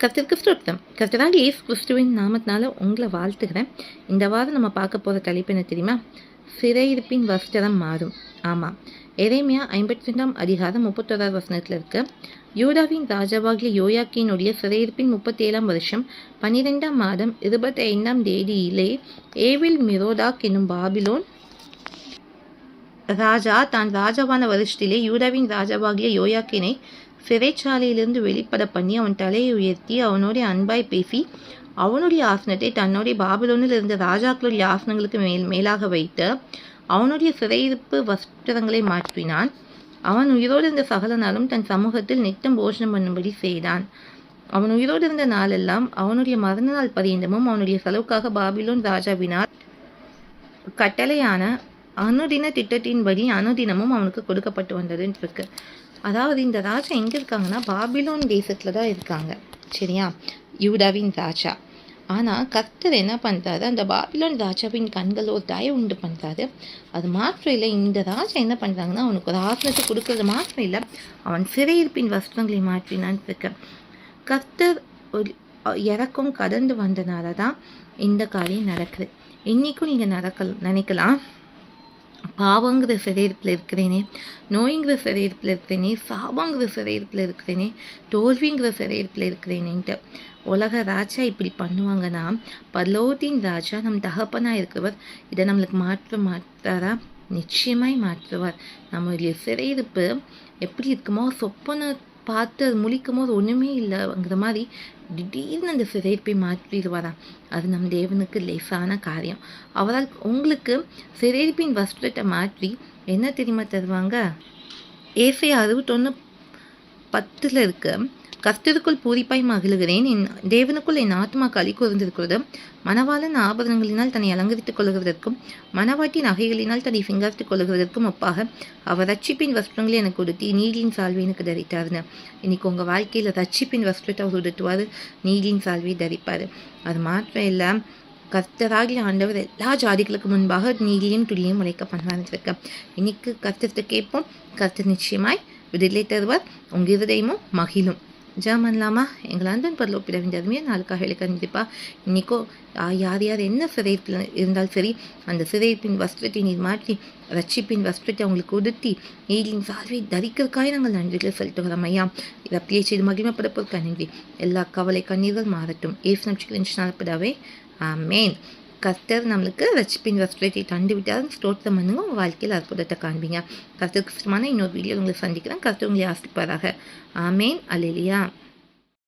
கர்த்தருக்கு ஸ்தோத்திரம். கர்த்தராகிய இயேசு கிறிஸ்துவின் நாமத்தினால உங்களை வாழ்த்துக்கிறேன். இந்த வாரம் நம்ம பார்க்க போகிற தலைப்பு என்ன தெரியுமா? சிறையிருப்பின் வஸ்திரம் மாறும். ஆமாம், எரேமியா 52 அதிகாரம் 31 வசனத்தில் இருக்கு. யூதாவின் ராஜாவாகிய யோயாக்கீனுடைய சிறையிருப்பின் 37 வருஷம் 12 மாதம் 25 தேதியிலே ஏவில் மிரோதாக் என்னும் பாபிலோன் ராஜா தான் ராஜாவான வருஷத்திலே யூதாவின் ராஜாவாகிய யோயாக்கீனை சிறைச்சாலையிலிருந்து வெளிப்பட பண்ணி அவன் தலையை உயர்த்தி அவனுடைய அன்பாய் பேசி அவனுடைய ஆசனத்தை தன்னுடைய பாபிலோனில் இருந்த ராஜாக்களுடைய ஆசனங்களுக்கு மேலாக வைத்து அவனுடைய சிறையிருப்பு வஸ்திரங்களை மாற்றினான். அவன் உயிரோடு இருந்த சகல நாளும் தன் சமூகத்தில் நித்தம் போஷணம் பண்ணும்படி செய்தான். அவன் உயிரோடு இருந்த நாளெல்லாம் அவனுடைய மரண நாள் பரியந்தமும் அவனுடைய செலவுக்காக பாபிலோன் ராஜாவினால் கட்டளையான அனுதின திட்டத்தின்படி அனுதினமும் அவனுக்கு கொடுக்கப்பட்டு வந்ததுன்னு இருக்கு. அதாவது இந்த ராஜா எங்கே இருக்காங்கன்னா பாபிலோன் தேசத்தில் தான் இருக்காங்க, சரியா? யூதாவின் ராஜா. ஆனால் கர்த்தர் என்ன பண்ணுறாரு, அந்த பாபிலோன் ராஜாவின் கண்கள் ஒரு தயை உண்டு பண்ணுறாரு. அது மாத்திரம் இல்லை, இந்த ராஜா என்ன பண்ணுறாங்கன்னா அவனுக்கு ஒரு ஆசனத்தை கொடுக்கறது மாத்திரம் இல்லை, அவன் சிறையிருப்பின் வஸ்திரங்களை மாற்றினான்னு இருக்க. கர்த்தர் ஒரு இறக்கம் கடந்து வந்தனால தான் இந்த காரியம் நடக்குது. இன்றைக்கும் நீங்கள் நினைக்கலாம், பாவங்கிற சிறையிருப்பில் இருக்கிறேனே, நோய்ங்கிற சிறையிருப்பில் இருக்கிறேனே, சாபங்கிற சிறையிருப்பில் இருக்கிறேனே, தோல்விங்கிற சிறையிருப்பில் இருக்கிறேனேன்ட்டு. உலக ராஜா இப்படி பண்ணுவாங்கன்னா பரலோகத்தின் ராஜா நம் தகப்பனாக இருக்கிறவர் இதை நம்மளுக்கு மாற்றாரா? நிச்சயமாய் மாற்றுவார். நம்மளுடைய சிறையிருப்பு எப்படி இருக்குமோ, சொப்பனை பார்த்து அது முழிக்கும் போது ஒன்றுமே இல்லைங்கிற மாதிரி திடீர்னு அந்த சிறையிருப்பை மாற்றிடுவாரா? அது நம் தேவனுக்கு லேசான காரியம். அவரால் உங்களுக்கு சிறையிருப்பின் வஸ்திரத்தை மாற்றி என்ன தெரியுமா தருவாங்க? ஏசாயா 61:10 இருக்கு. கர்த்தருக்குள் பூரிப்பாய் மகிழுகிறேன், என் தேவனுக்குள் என் ஆத்மா களி கூர்ந்திருக்கிறது. மணவாளன் ஆபரணங்களினால் தன்னை அலங்கரித்துக் கொள்கிறதற்கும் மணவாட்டி நகைகளினால் தன்னை சிங்காரித்துக் கொள்கிறதற்கும் ஒப்பாக அவர் ரட்சிப்பின் வஸ்திரங்களை எனக்கு உடுத்தி நீதியின் சால்வை எனக்கு தரித்தாருன்னு. இன்னைக்கு உங்கள் வாழ்க்கையில் ரட்சிப்பின் வஸ்திரத்தை அவர் உடுத்துவார், நீதியின் சால்வையை தரிப்பார். அது மாத்திரம் இல்லை, கர்த்தராகிய ஆண்டவர் எல்லா ஜாதிகளுக்கு முன்பாக நீதியும் துளியும் உழைக்க பண்ணுவார்ன்னு. இன்னைக்கு கர்த்தத்தை கேட்போம். கர்த்தர் நிச்சயமாய் விடுதலை தருவார், உங்கள் இருதயமும் மகிழும். ஜெபம்லாமா? எங்கள் அன்பன் பரலோக பிதாவின் அருமையை நாளுக்காக கண்டிப்பா இன்னைக்கோ யார் யார் என்ன சிறையில் இருந்தாலும் சரி, அந்த சிறைப்பின் வஸ்திரத்தை நீர் மாற்றி ரட்சிப்பின் வஸ்திரத்தை அவங்களுக்கு உடுத்தி நீதியின் சால்வை தரிக்கிறதுக்காக நாங்கள் நன்றிகளை செலுத்துகிறோம் ஐயா. இதை அப்படியே செய்து மகிமைப்படப்போது நன்றி. எல்லா கவலை கண்ணீர்கள் மாறட்டும். ஏசு நம்பிக்கைப்படாவே ஆமேன். கர்த்தர் நம்மளுக்கு ரட்சிப்பின் வஸ்திரத்தை தந்து விட்டார். ஸ்தோத்திரம் பண்ணுங்க, உங்கள் வாழ்க்கையில் அற்புதத்தை காண்பீங்க. கர்த்தருக்கு சுத்தமான இன்னொரு வீடியோ உங்களை சந்திக்கிறேன். கர்த்தர் உங்களை ஆசிப்பாராக. ஆமேன். அல்லேலூயா.